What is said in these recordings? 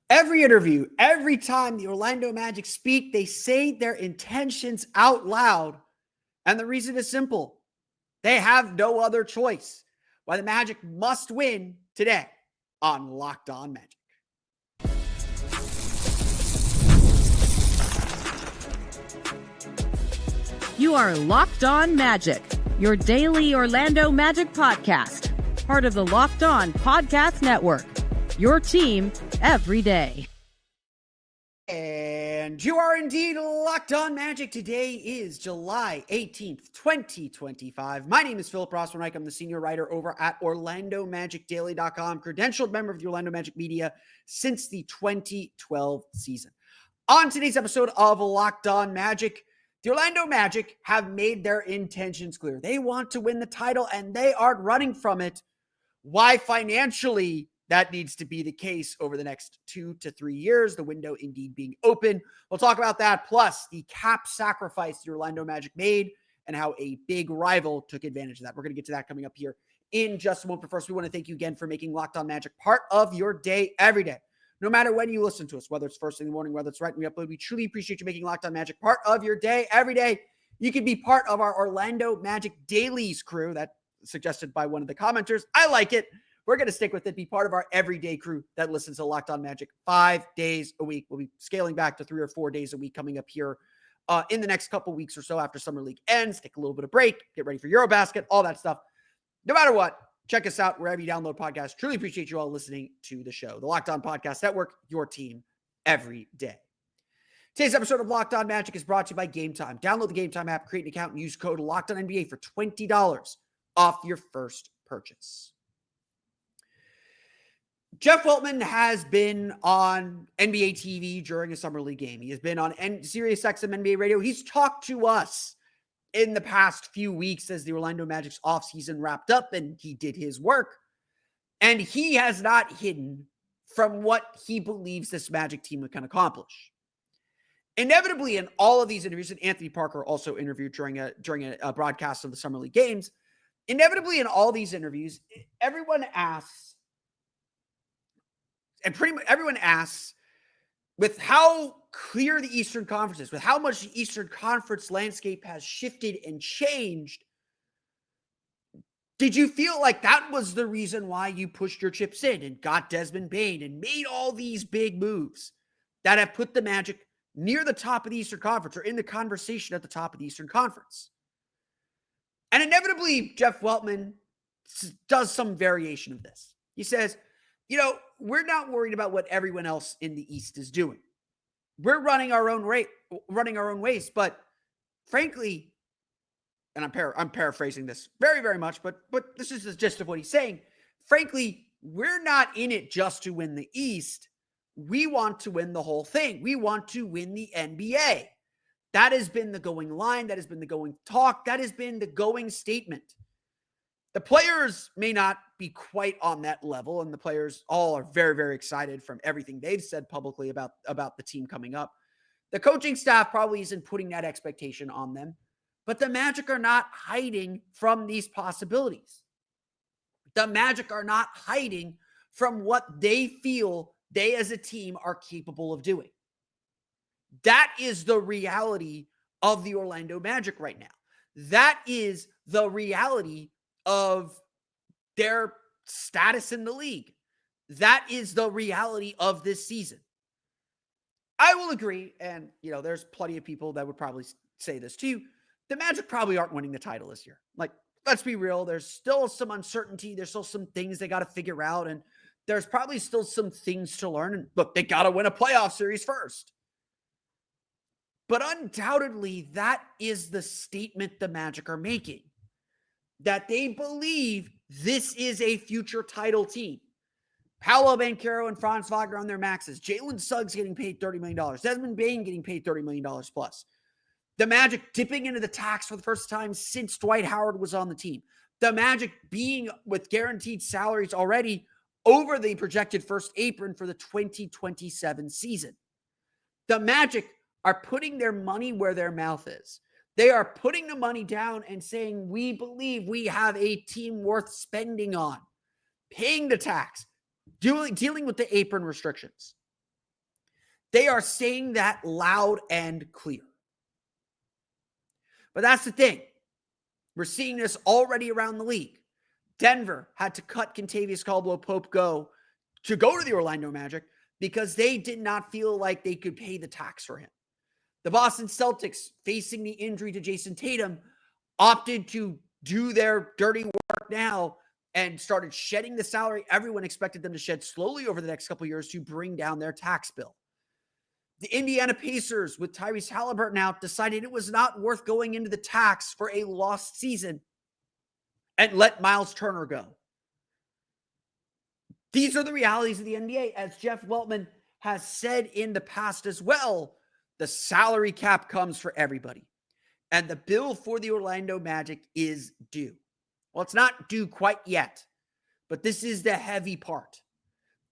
Every interview, every time the Orlando Magic speak, they say their intentions out loud. And the reason is simple. They have no other choice. Why the Magic must win today on Locked On Magic. You are Locked On Magic, your daily Orlando Magic podcast. Part of the Locked On Podcast Network, your team every day. And you are indeed Locked On Magic. Today is July 18th, 2025. My name is Philip Rossman-Reich. I'm the senior writer over at OrlandoMagicDaily.com, credentialed member of the Orlando Magic media since the 2012 season. On today's episode of Locked On Magic, the Orlando Magic have made their intentions clear. They want to win the title and they aren't running from it. Why financially that needs to be the case over the next 2 to 3 years, the window indeed being open. We'll talk about that, plus the cap sacrifice the Orlando Magic made and how a big rival took advantage of that. We're going to get to that coming up here in just a moment. But first, we want to thank you again for making Locked On Magic part of your day every day. No matter when you listen to us, whether it's first thing in the morning, whether it's right when we upload, we truly appreciate you making Locked On Magic part of your day every day. You can be part of our Orlando Magic Dailies crew. That suggested by one of the commenters. I like it. We're going to stick with it, be part of our everyday crew that listens to Locked On Magic 5 days a week. We'll be scaling back to 3 or 4 days a week coming up here in the next couple weeks or so after Summer League ends. Take a little bit of break, get ready for Eurobasket, all that stuff. No matter what, check us out wherever you download podcasts. Truly appreciate you all listening to the show. The Locked On Podcast Network, your team every day. Today's episode of Locked On Magic is brought to you by Gametime. Download the Gametime app, create an account, and use code LOCKEDONNBA for $20 off your first purchase. Jeff Weltman has been on NBA TV during a Summer League game. He has been on Sirius XM NBA radio. He's talked to us in the past few weeks as the Orlando Magic's offseason wrapped up, and he did his work. And he has not hidden from what he believes this Magic team can accomplish. Inevitably, in all of these interviews, and Anthony Parker also interviewed during a broadcast of the Summer League games, inevitably in all these interviews, everyone asks, and pretty much everyone asks, with how clear the Eastern Conference is, with how much the Eastern Conference landscape has shifted and changed, did you feel like that was the reason why you pushed your chips in and got Desmond Bane and made all these big moves that have put the Magic near the top of the Eastern Conference or in the conversation at the top of the Eastern Conference? And inevitably, Jeff Weltman does some variation of this. He says, we're not worried about what everyone else in the East is doing. We're running our own ways. But frankly, and I'm paraphrasing this very, very much, but this is the gist of what he's saying. Frankly, we're not in it just to win the East. We want to win the whole thing. We want to win the NBA. That has been the going line. That has been the going talk. That has been the going statement. The players may not be quite on that level, and the players all are very, very excited from everything they've said publicly about the team coming up. The coaching staff probably isn't putting that expectation on them, but the Magic are not hiding from these possibilities. The Magic are not hiding from what they feel they as a team are capable of doing. That is the reality of the Orlando Magic right now. That is the reality of their status in the league. That is the reality of this season. I will agree, and there's plenty of people that would probably say this too. The Magic probably aren't winning the title this year. Like, let's be real. There's still some uncertainty. There's still some things they got to figure out, and there's probably still some things to learn. And look, they got to win a playoff series first. But undoubtedly, that is the statement the Magic are making. That they believe this is a future title team. Paolo, Banchero, and Franz Wagner on their maxes. Jalen Suggs getting paid $30 million. Desmond Bane getting paid $30 million plus. The Magic dipping into the tax for the first time since Dwight Howard was on the team. The Magic being with guaranteed salaries already over the projected first apron for the 2027 season. The Magic are putting their money where their mouth is. They are putting the money down and saying, we believe we have a team worth spending on, paying the tax, dealing with the apron restrictions. They are saying that loud and clear. But that's the thing. We're seeing this already around the league. Denver had to cut Kentavious Caldwell-Pope to go to the Orlando Magic because they did not feel like they could pay the tax for him. The Boston Celtics, facing the injury to Jason Tatum, opted to do their dirty work now and started shedding the salary everyone expected them to shed slowly over the next couple of years to bring down their tax bill. The Indiana Pacers, with Tyrese Halliburton out, decided it was not worth going into the tax for a lost season and let Miles Turner go. These are the realities of the NBA. As Jeff Weltman has said in the past as well, the salary cap comes for everybody. And the bill for the Orlando Magic is due. Well, it's not due quite yet, but this is the heavy part.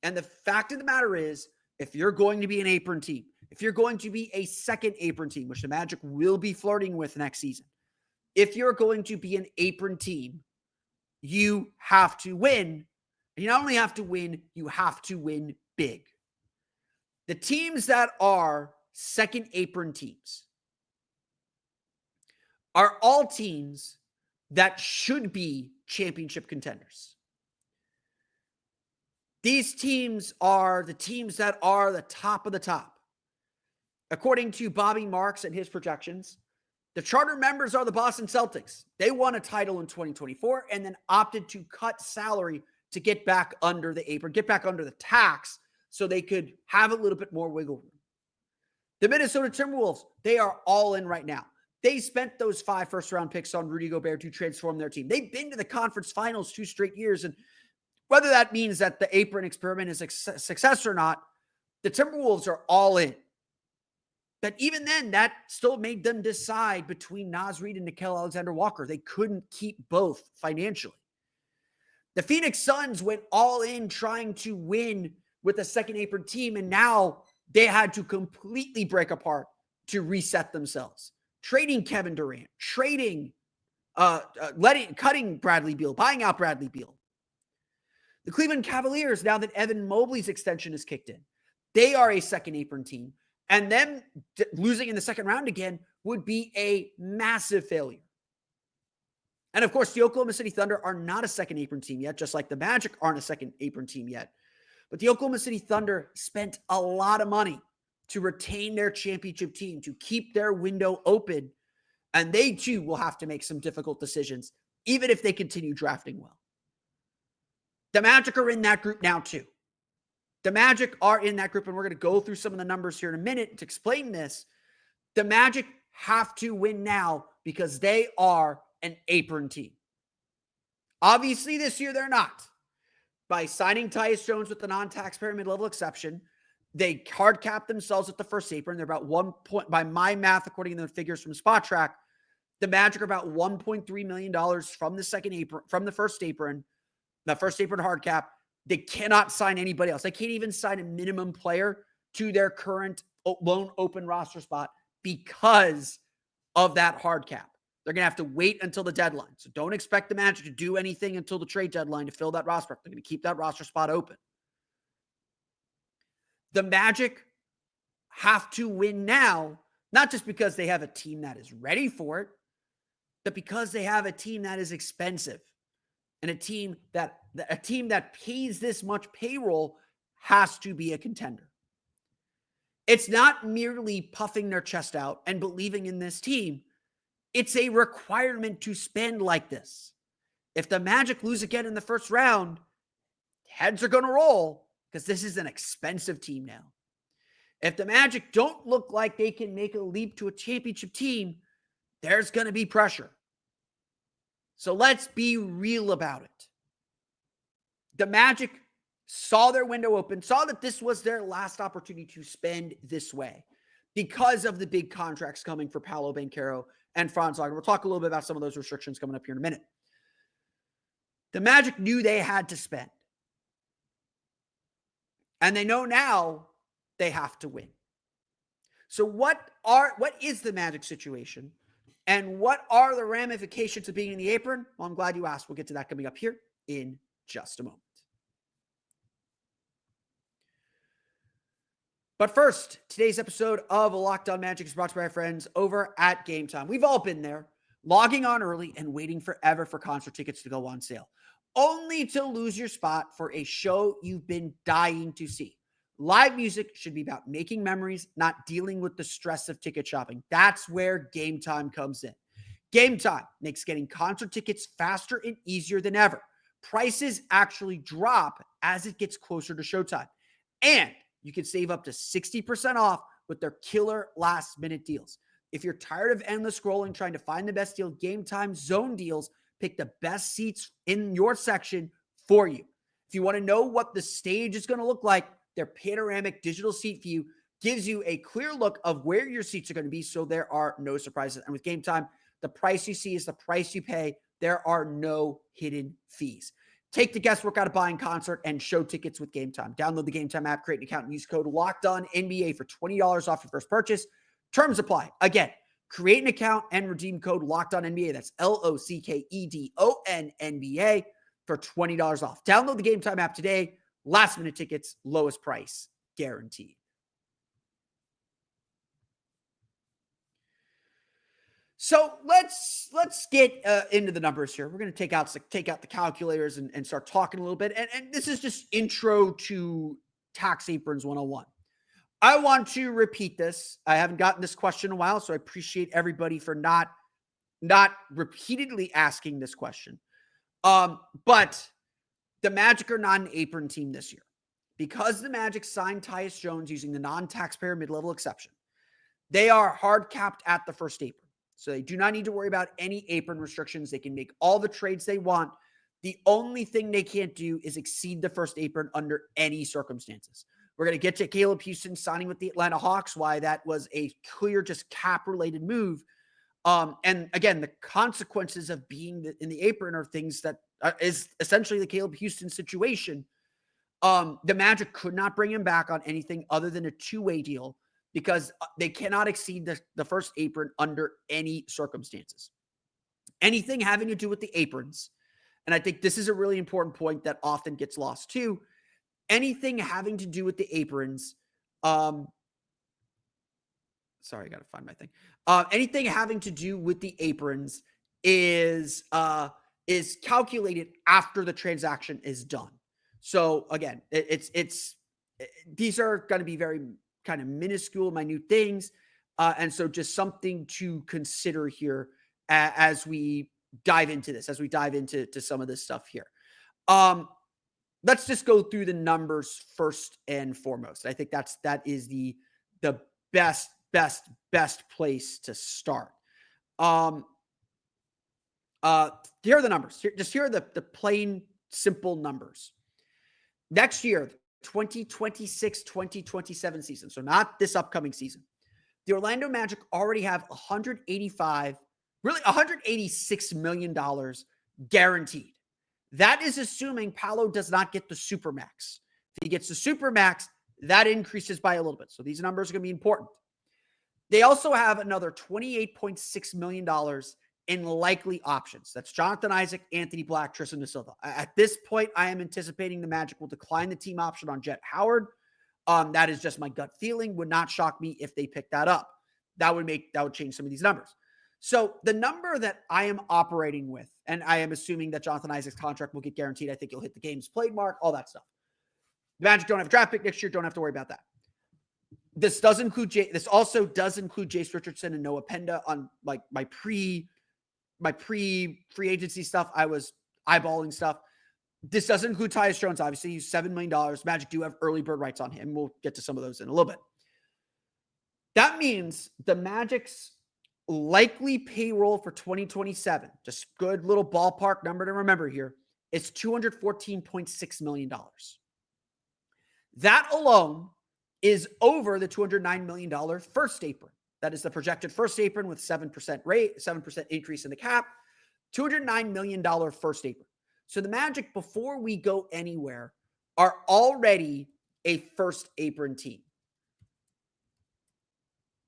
And the fact of the matter is, if you're going to be an apron team, if you're going to be a second apron team, which the Magic will be flirting with next season, if you're going to be an apron team, you have to win. And you not only have to win, you have to win big. The teams that are second apron teams are all teams that should be championship contenders. These teams are the teams that are the top of the top. According to Bobby Marks and his projections, the charter members are the Boston Celtics. They won a title in 2024 and then opted to cut salary to get back under the apron, get back under the tax so they could have a little bit more wiggle room. The Minnesota Timberwolves, they are all in right now. They spent those 5 first-round picks on Rudy Gobert to transform their team. They've been to the conference finals 2 straight years, and whether that means that the apron experiment is a success or not, the Timberwolves are all in. But even then, that still made them decide between Naz Reid and Nickeil Alexander-Walker. They couldn't keep both financially. The Phoenix Suns went all in trying to win with a second apron team, and now they had to completely break apart to reset themselves. Trading Kevin Durant, cutting Bradley Beal, buying out Bradley Beal. The Cleveland Cavaliers, now that Evan Mobley's extension is kicked in, they are a second apron team. And them losing in the second round again would be a massive failure. And of course, the Oklahoma City Thunder are not a second apron team yet, just like the Magic aren't a second apron team yet. But the Oklahoma City Thunder spent a lot of money to retain their championship team, to keep their window open. And they too will have to make some difficult decisions, even if they continue drafting well. The Magic are in that group now too. The Magic are in that group, and we're going to go through some of the numbers here in a minute to explain this. The Magic have to win now because they are an apron team. Obviously, this year they're not. By signing Tyus Jones with the non-taxpayer mid-level exception, they hard cap themselves at the first apron. They're about 1 point, by my math, according to the figures from Spot Track, the Magic are about $1.3 million from the second apron, from the first apron hard cap. They cannot sign anybody else. They can't even sign a minimum player to their current lone open roster spot because of that hard cap. They're going to have to wait until the deadline. So don't expect the Magic to do anything until the trade deadline to fill that roster. They're going to keep that roster spot open. The Magic have to win now, not just because they have a team that is ready for it, but because they have a team that is expensive. And a team that pays this much payroll has to be a contender. It's not merely puffing their chest out and believing in this team. It's a requirement to spend like this. If the Magic lose again in the first round, heads are going to roll because this is an expensive team now. If the Magic don't look like they can make a leap to a championship team, there's going to be pressure. So let's be real about it. The Magic saw their window open, saw that this was their last opportunity to spend this way because of the big contracts coming for Paolo Banchero and Franz Wagner. We'll talk a little bit about some of those restrictions coming up here in a minute. The Magic knew they had to spend. And they know now they have to win. So what is the Magic situation? And what are the ramifications of being in the apron? Well, I'm glad you asked. We'll get to that coming up here in just a moment. But first, today's episode of Locked On Magic is brought to you by our friends over at Gametime. We've all been there, logging on early and waiting forever for concert tickets to go on sale, only to lose your spot for a show you've been dying to see. Live music should be about making memories, not dealing with the stress of ticket shopping. That's where Gametime comes in. Gametime makes getting concert tickets faster and easier than ever. Prices actually drop as it gets closer to showtime. And you can save up to 60% off with their killer last minute deals. If you're tired of endless scrolling trying to find the best deal, Gametime Zone Deals pick the best seats in your section for you. If you want to know what the stage is going to look like, their panoramic digital seat view gives you a clear look of where your seats are going to be, so there are no surprises. And with Gametime, the price you see is the price you pay. There are no hidden fees. Take the guesswork out of buying concert and show tickets with Gametime. Download the Gametime app, create an account, and use code LOCKEDONNBA for $20 off your first purchase. Terms apply. Again, create an account and redeem code LOCKEDONNBA. That's LOCKEDONNBA for $20 off. Download the Gametime app today. Last minute tickets, lowest price guaranteed. So let's get into the numbers here. We're going to take out the calculators and start talking a little bit. And this is just intro to Tax Aprons 101. I want to repeat this. I haven't gotten this question in a while, so I appreciate everybody for not repeatedly asking this question. But the Magic are not an apron team this year. Because the Magic signed Tyus Jones using the non-taxpayer mid-level exception, they are hard capped at the first apron. So they do not need to worry about any apron restrictions. They can make all the trades they want. The only thing they can't do is exceed the first apron under any circumstances. We're going to get to Caleb Houstan signing with the Atlanta Hawks, why that was a clear just cap-related move. And again, the consequences of being in the apron are things that is essentially the Caleb Houstan situation. The Magic could not bring him back on anything other than a two-way deal, because they cannot exceed the first apron under any circumstances. Anything having to do with the aprons, and I think this is a really important point that often gets lost too, anything having to do with the aprons, sorry, I got to find my thing. Anything having to do with the aprons is calculated after the transaction is done. So again, these are going to be very kind of minuscule, minute things. And so just something to consider here as we dive into this, as we dive into some of this stuff here. Let's just go through the numbers first and foremost. I think that is the best place to start. Here are the numbers. Here are the plain, simple numbers. Next year, 2026-2027 season, so not this upcoming season, the Orlando Magic already have $186 million guaranteed. That is assuming Paolo does not get the Supermax. If he gets the Supermax, that increases by a little bit. So these numbers are going to be important. They also have another $28.6 million in likely options. That's Jonathan Isaac, Anthony Black, Tristan da Silva. At this point, I am anticipating the Magic will decline the team option on Jet Howard. That is just my gut feeling. Would not shock me if they pick that up. That would change some of these numbers. So the number that I am operating with, and I am assuming that Jonathan Isaac's contract will get guaranteed. I think he'll hit the games played mark, all that stuff. The Magic don't have a draft pick next year. Don't have to worry about that. This also does include Jace Richardson and Noah Penda on like my pre free agency stuff. I was eyeballing stuff. This doesn't include Tyus Jones. Obviously, he's $7 million. Magic do have early bird rights on him. We'll get to some of those in a little bit. That means the Magic's likely payroll for 2027, just good little ballpark number to remember here, is $214.6 million. That alone is over the $209 million first apron. That is the projected first apron with 7% increase in the cap, $209 million first apron. So the Magic, before we go anywhere, are already a first apron team.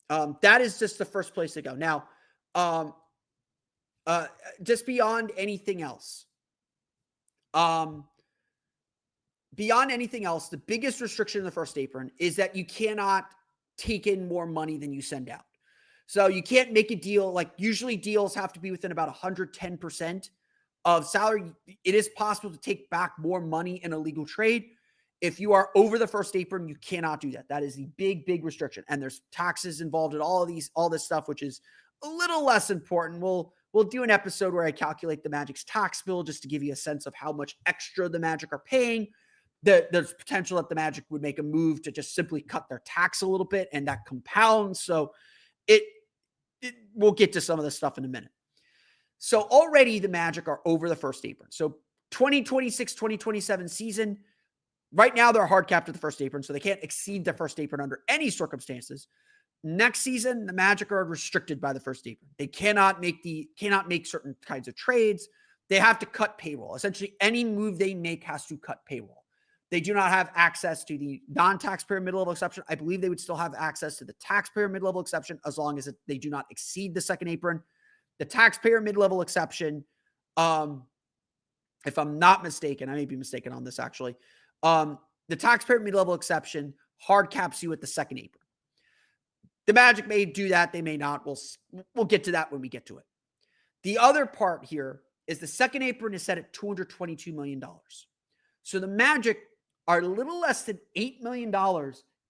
That is just the first place to go. Now, just beyond anything else, beyond anything else, the biggest restriction in the first apron is that you cannot take in more money than you send out. So you can't make a deal. Like usually deals have to be within about 110% of salary. It is possible to take back more money in a legal trade. If you are over the first apron, you cannot do that. That is the big, big restriction. And there's taxes involved in all this stuff, which is a little less important. We'll do an episode where I calculate the Magic's tax bill just to give you a sense of how much extra the Magic are paying. There's potential that the Magic would make a move to just simply cut their tax a little bit, and that compounds. So we'll get to some of this stuff in a minute. So already the Magic are over the first apron. So 2026, 2027 season, right now they're hard capped at the first apron, so they can't exceed the first apron under any circumstances. Next season, the Magic are restricted by the first apron. They cannot make certain kinds of trades. They have to cut payroll. Essentially, any move they make has to cut payroll. They do not have access to the non-taxpayer mid-level exception. I believe they would still have access to the taxpayer mid-level exception as long as they do not exceed the second apron. The taxpayer mid-level exception, if I'm not mistaken, I may be mistaken on this actually. The taxpayer mid-level exception hard caps you at the second apron. The Magic may do that. They may not. We'll get to that when we get to it. The other part here is the second apron is set at $222 million. So the Magic are a little less than $8 million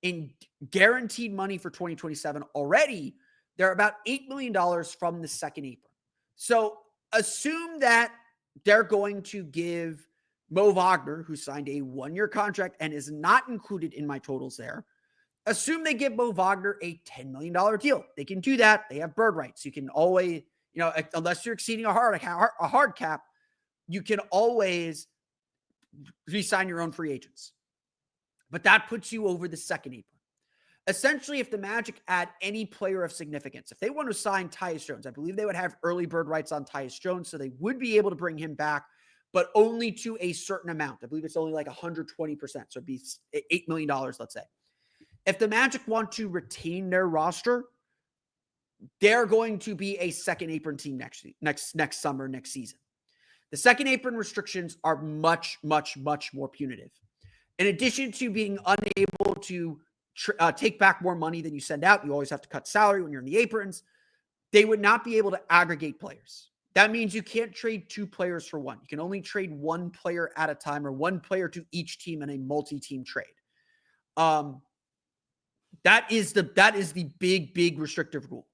in guaranteed money for 2027 already. They're about $8 million from the second apron. So assume that they're going to give Mo Wagner, who signed a one-year contract and is not included in my totals there, assume they give Mo Wagner a $10 million deal. They can do that. They have bird rights. You can always, unless you're exceeding a hard cap, you can always re-sign your own free agents. But that puts you over the second apron. Essentially, if the Magic add any player of significance, if they want to sign Tyus Jones, I believe they would have early bird rights on Tyus Jones, so they would be able to bring him back, but only to a certain amount. I believe it's only like 120%, so it'd be $8 million, let's say. If the Magic want to retain their roster, they're going to be a second apron team next summer, next season. The second apron restrictions are much, much, much more punitive. In addition to being unable to take back more money than you send out, you always have to cut salary when you're in the aprons. They would not be able to aggregate players. That means you can't trade two players for one. You can only trade one player at a time or one player to each team in a multi-team trade. That is the big, big restrictive rule.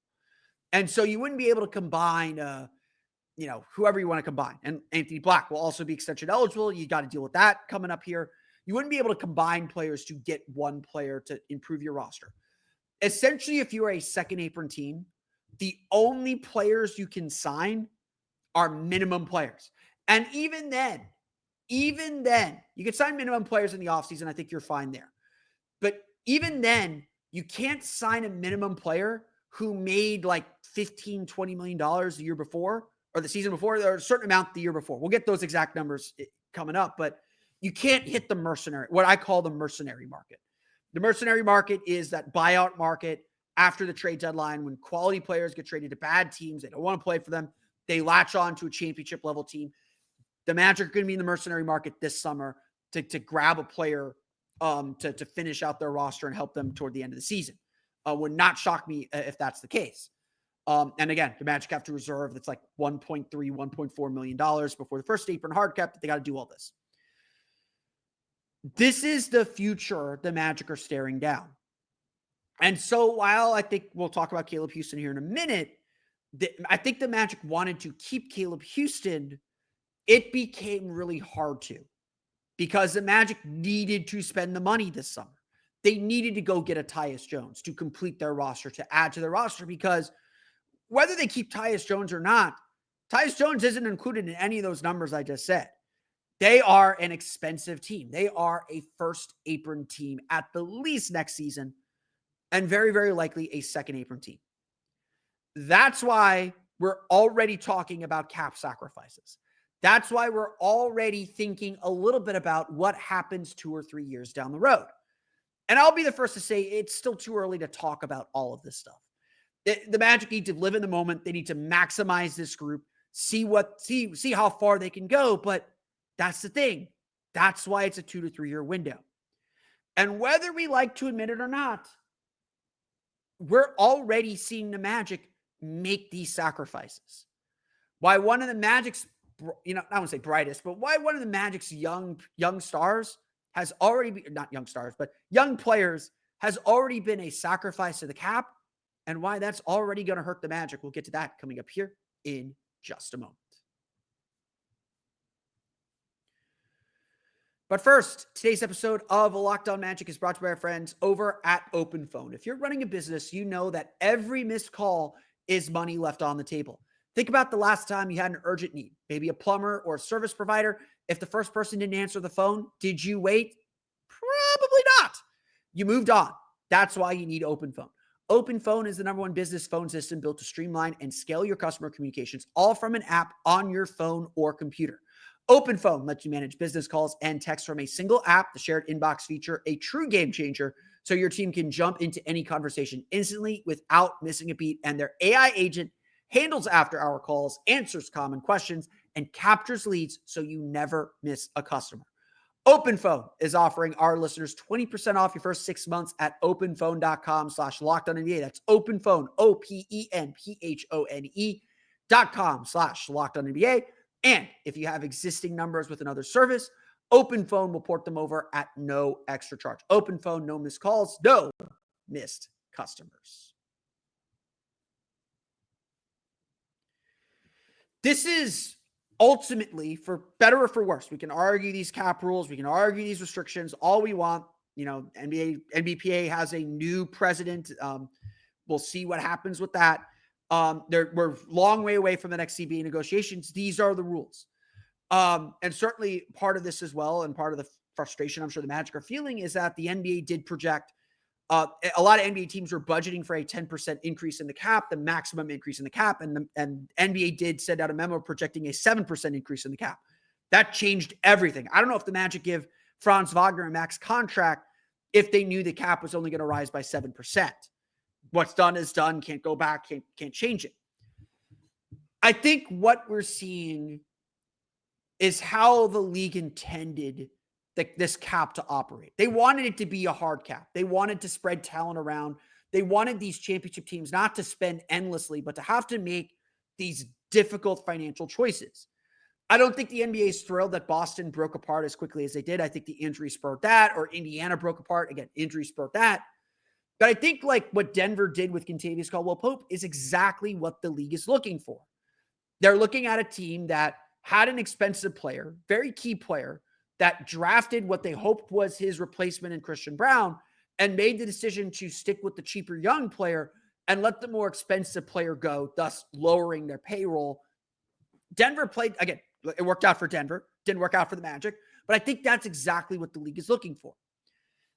And so you wouldn't be able to combine, whoever you want to combine. And Anthony Black will also be extension eligible. You got to deal with that coming up here. You wouldn't be able to combine players to get one player to improve your roster. Essentially, if you are a second apron team, the only players you can sign are minimum players. And even then, you can sign minimum players in the offseason. I think you're fine there. But even then, you can't sign a minimum player who made like $15, $20 million the year before or the season before, or a certain amount the year before. We'll get those exact numbers coming up, but you can't hit what I call the mercenary market. The mercenary market is that buyout market after the trade deadline when quality players get traded to bad teams. They don't want to play for them. They latch on to a championship level team. The Magic are going to be in the mercenary market this summer to grab a player to finish out their roster and help them toward the end of the season. Would not shock me if that's the case. And again, the Magic have to reserve that's like $1.3, $1.4 million before the first apron hard cap. They got to do all this. This is the future the Magic are staring down. And so while I think we'll talk about Caleb Houstan here in a minute, I think the Magic wanted to keep Caleb Houstan. It became really hard to because the Magic needed to spend the money this summer. They needed to go get a Tyus Jones to complete their roster, to add to their roster, because whether they keep Tyus Jones or not, Tyus Jones isn't included in any of those numbers I just said. They are an expensive team. They are a first apron team at the least next season, and very, very likely a second apron team. That's why we're already talking about cap sacrifices. That's why we're already thinking a little bit about what happens 2 or 3 years down the road. And I'll be the first to say it's still too early to talk about all of this stuff. The Magic need to live in the moment. They need to maximize this group, see how far they can go. But that's the thing. That's why it's a 2 to 3 year window. And whether we like to admit it or not, we're already seeing the Magic make these sacrifices. Why one of the Magic's, I won't say brightest, but why one of the Magic's young stars has already been, not young stars, but young players has already been a sacrifice to the cap, and why that's already going to hurt the Magic. We'll get to that coming up here in just a moment. But first, today's episode of Locked On Magic is brought to you by our friends over at OpenPhone. If you're running a business, you know that every missed call is money left on the table. Think about the last time you had an urgent need, maybe a plumber or a service provider. If the first person didn't answer the phone, did you wait? Probably not. You moved on. That's why you need OpenPhone. OpenPhone is the #1 business phone system built to streamline and scale your customer communications, all from an app on your phone or computer. OpenPhone lets you manage business calls and texts from a single app, the shared inbox feature, a true game changer, so your team can jump into any conversation instantly without missing a beat. And their AI agent handles after-hour calls, answers common questions, and captures leads so you never miss a customer. OpenPhone is offering our listeners 20% off your first 6 months at openphone.com/LockedOnNBA. That's OpenPhone, OpenPhone.com/LockedOnNBA. And if you have existing numbers with another service, OpenPhone will port them over at no extra charge. OpenPhone, no missed calls, no missed customers. This is ultimately, for better or for worse, we can argue these cap rules, we can argue these restrictions, all we want. NBPA has a new president. We'll see what happens with that. We're a long way away from the next CBA negotiations. These are the rules. And certainly part of this as well, and part of the frustration I'm sure the Magic are feeling, is that the NBA did project, a lot of NBA teams were budgeting for a 10% increase in the cap, the maximum increase in the cap, and NBA did send out a memo projecting a 7% increase in the cap. That changed everything. I don't know if the Magic give Franz Wagner a max contract if they knew the cap was only going to rise by 7%. What's done is done. Can't go back. Can't change it. I think what we're seeing is how the league intended this cap to operate. They wanted it to be a hard cap. They wanted to spread talent around. They wanted these championship teams not to spend endlessly, but to have to make these difficult financial choices. I don't think the NBA is thrilled that Boston broke apart as quickly as they did. I think the injury spurred that, or Indiana broke apart. Again, injury spurred that. But I think like what Denver did with Kentavious Caldwell-Pope is exactly what the league is looking for. They're looking at a team that had an expensive player, very key player, that drafted what they hoped was his replacement in Christian Braun, and made the decision to stick with the cheaper young player and let the more expensive player go, thus lowering their payroll. Denver played, again, it worked out for Denver, didn't work out for the Magic, but I think that's exactly what the league is looking for.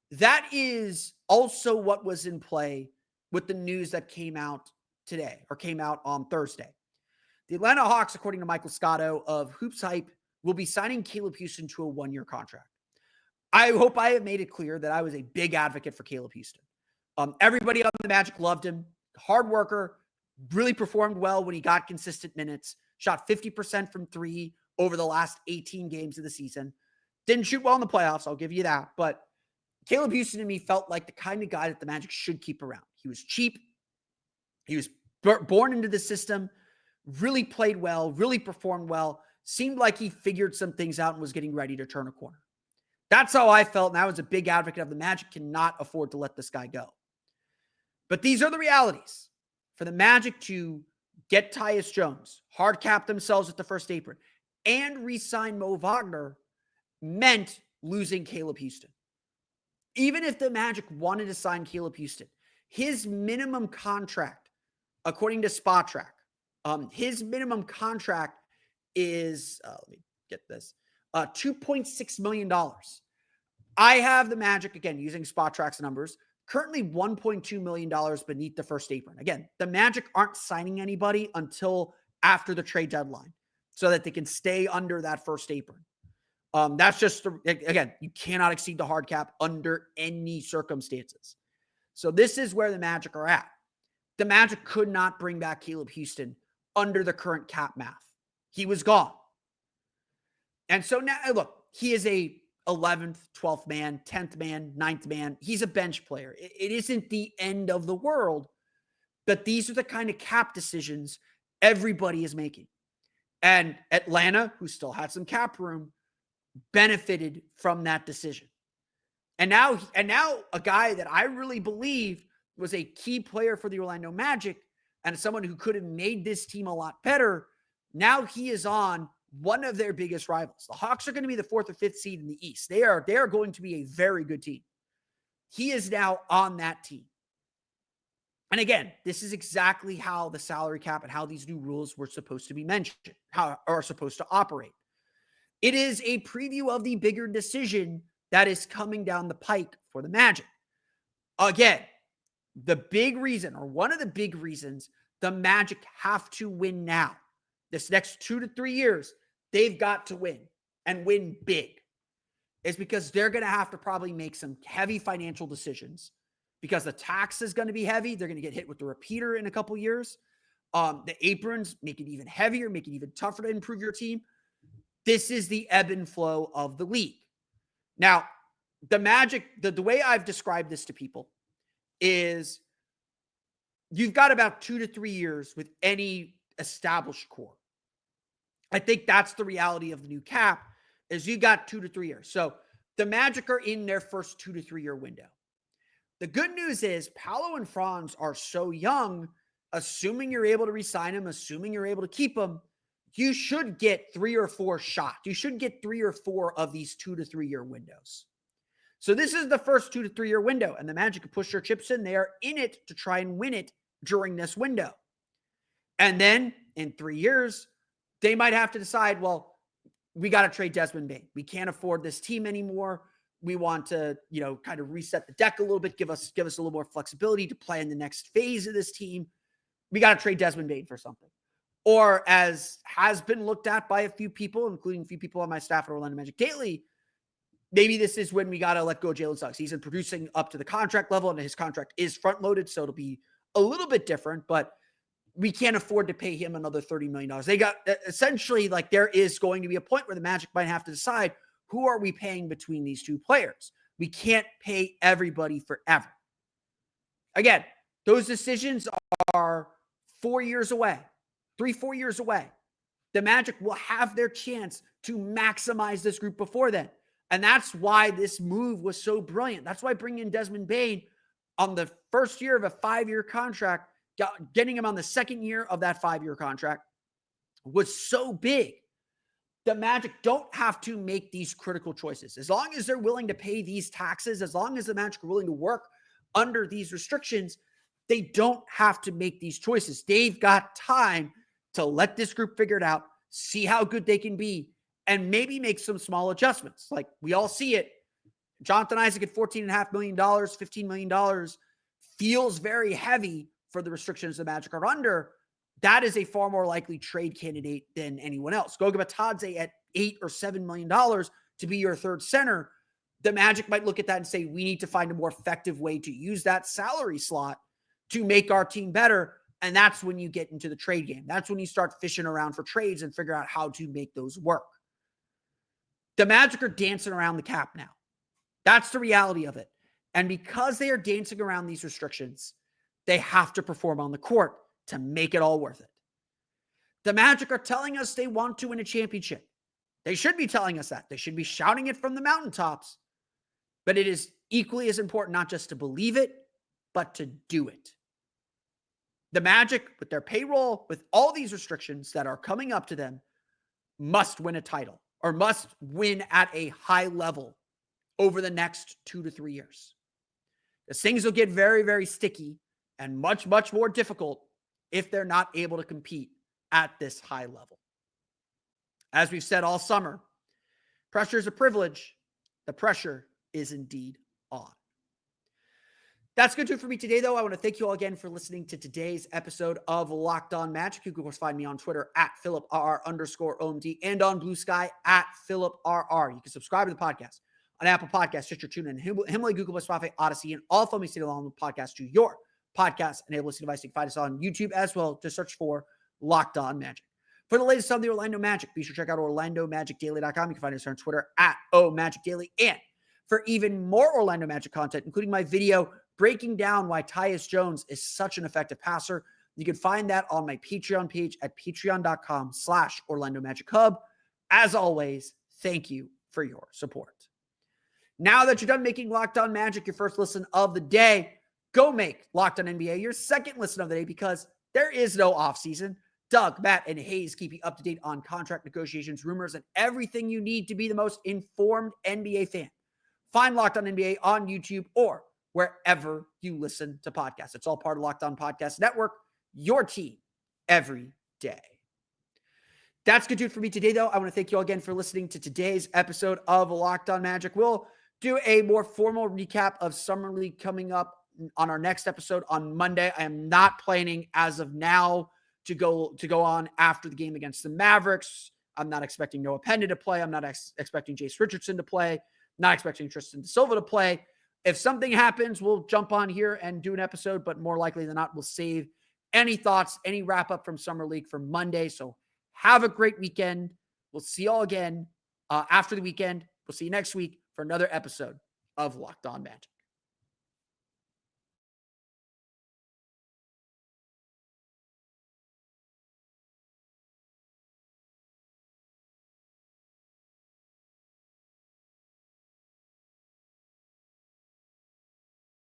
That is also what was in play with the news that came out today, or came out on Thursday. The Atlanta Hawks, according to Michael Scotto of Hoops Hype, will be signing Caleb Houstan to a 1-year contract. I hope I have made it clear that I was a big advocate for Caleb Houstan. Everybody on the Magic loved him. Hard worker, really performed well when he got consistent minutes, shot 50% from three over the last 18 games of the season. Didn't shoot well in the playoffs, I'll give you that, but Caleb Houstan to me felt like the kind of guy that the Magic should keep around. He was cheap. He was born into the system, really played well, really performed well, seemed like he figured some things out and was getting ready to turn a corner. That's how I felt, and I was a big advocate of the Magic cannot afford to let this guy go. But these are the realities. For the Magic to get Tyus Jones, hard cap themselves at the first apron, and re-sign Mo Wagner meant losing Caleb Houstan. Even if the Magic wanted to sign Caleb Houstan, his minimum contract, according to SpotTrack, his minimum contract is, let me get this, $2.6 million. I have the Magic, again, using SpotTrack's numbers, currently $1.2 million beneath the first apron. Again, the Magic aren't signing anybody until after the trade deadline so that they can stay under that first apron. That's just, again, you cannot exceed the hard cap under any circumstances. So this is where the Magic are at. The Magic could not bring back Caleb Houstan under the current cap math. He was gone. And so now, look, he is a 11th, 12th man, 10th man, 9th man. He's a bench player. It isn't the end of the world, but these are the kind of cap decisions everybody is making. And Atlanta, who still had some cap room, benefited from that decision. And now a guy that I really believe was a key player for the Orlando Magic and someone who could have made this team a lot better, now he is on one of their biggest rivals. The Hawks are going to be the 4th or 5th seed in the East. They are going to be a very good team. He is now on that team. And again, this is exactly how the salary cap and how these new rules were supposed to be mentioned, how are supposed to operate. It is a preview of the bigger decision that is coming down the pike for the Magic. Again, the big reason, or one of the big reasons, the Magic have to win now. This next 2 to 3 years, they've got to win and win big. Is because they're going to have to probably make some heavy financial decisions because the tax is going to be heavy. They're going to get hit with the repeater in a couple years. The aprons make it even heavier, make it even tougher to improve your team. This is the ebb and flow of the league. Now, the Magic, the way I've described this to people is you've got about 2 to 3 years with any established core. I think that's the reality of the new cap is you got 2 to 3 years. So the Magic are in their first 2 to 3 year window. The good news is Paolo and Franz are so young, assuming you're able to re-sign them, assuming you're able to keep them, you should get 3 or 4 shots. You should get 3 or 4 of these 2 to 3 year windows. So this is the first 2 to 3 year window, and the Magic can push their chips in. They are in it to try and win it during this window. And then in 3 years, they might have to decide, well, we got to trade Desmond Bane. We can't afford this team anymore. We want to, kind of reset the deck a little bit, give us a little more flexibility to play in the next phase of this team. We got to trade Desmond Bane for something. Or as has been looked at by a few people, including a few people on my staff at Orlando Magic Daily, maybe this is when we got to let go of Jalen Suggs. He's been producing up to the contract level, and his contract is front-loaded, so it'll be a little bit different, but we can't afford to pay him another $30 million. They got essentially like there is going to be a point where the Magic might have to decide who are we paying between these two players. We can't pay everybody forever. Again, those decisions are 4 years away, 3-4 years away. The Magic will have their chance to maximize this group before then. And that's why this move was so brilliant. That's why bringing in Desmond Bane on the first year of a 5-year contract, getting him on the second year of that 5-year contract was so big. The Magic don't have to make these critical choices. As long as they're willing to pay these taxes, as long as the Magic are willing to work under these restrictions, they don't have to make these choices. They've got time to let this group figure it out, see how good they can be, and maybe make some small adjustments. Like we all see it. Jonathan Isaac at $14.5 million, $15 million feels very heavy for the restrictions the Magic are under. That is a far more likely trade candidate than anyone else. Goga Bitadze at $8 or $7 million to be your third center. The Magic might look at that and say, we need to find a more effective way to use that salary slot to make our team better. And that's when you get into the trade game. That's when you start fishing around for trades and figure out how to make those work. The Magic are dancing around the cap now. That's the reality of it. And because they are dancing around these restrictions, they have to perform on the court to make it all worth it. The Magic are telling us they want to win a championship. They should be telling us that. They should be shouting it from the mountaintops. But it is equally as important not just to believe it, but to do it. The Magic, with their payroll, with all these restrictions that are coming up to them, must win a title or must win at a high level over the next 2 to 3 years. Because things will get very, very sticky and much, much more difficult if they're not able to compete at this high level. As we've said all summer, pressure is a privilege. The pressure is indeed on. That's going to do it for me today, though. I want to thank you all again for listening to today's episode of Locked On Magic. You can, of course, find me on Twitter at @PhilipRR_OMD and on Blue Sky at PhilipRR. You can subscribe to the podcast on Apple Podcasts, Stitcher, TuneIn, Himalaya, Google, Spotify, Odyssey, and all phone me state along the podcast to your podcast-enabled listening device. You can find us on YouTube as well. Just search for Locked On Magic. For the latest on the Orlando Magic, be sure to check out OrlandoMagicDaily.com. You can find us on Twitter at OMagicDaily. And for even more Orlando Magic content, including my video breaking down why Tyus Jones is such an effective passer, you can find that on my Patreon page at patreon.com/Orlando Magic Hub. As always, thank you for your support. Now that you're done making Locked On Magic your first listen of the day, go make Locked On NBA your second listen of the day, because there is no offseason. Doug, Matt, and Hayes keep you up to date on contract negotiations, rumors, and everything you need to be the most informed NBA fan. Find Locked On NBA on YouTube or wherever you listen to podcasts. It's all part of Locked On Podcast Network, your team every day. That's good, dude, for me today, though. I want to thank you all again for listening to today's episode of Locked On Magic. We'll do a more formal recap of Summer League coming up on our next episode on Monday. I am not planning as of now to go on after the game against the Mavericks. I'm not expecting Noah Penda to play. I'm not expecting Jace Richardson to play. Not expecting Tristan De Silva to play. If something happens, we'll jump on here and do an episode, but more likely than not, we'll save any thoughts, any wrap up from Summer League for Monday. So have a great weekend. We'll see you all again after the weekend. We'll see you next week for another episode of Locked On Magic.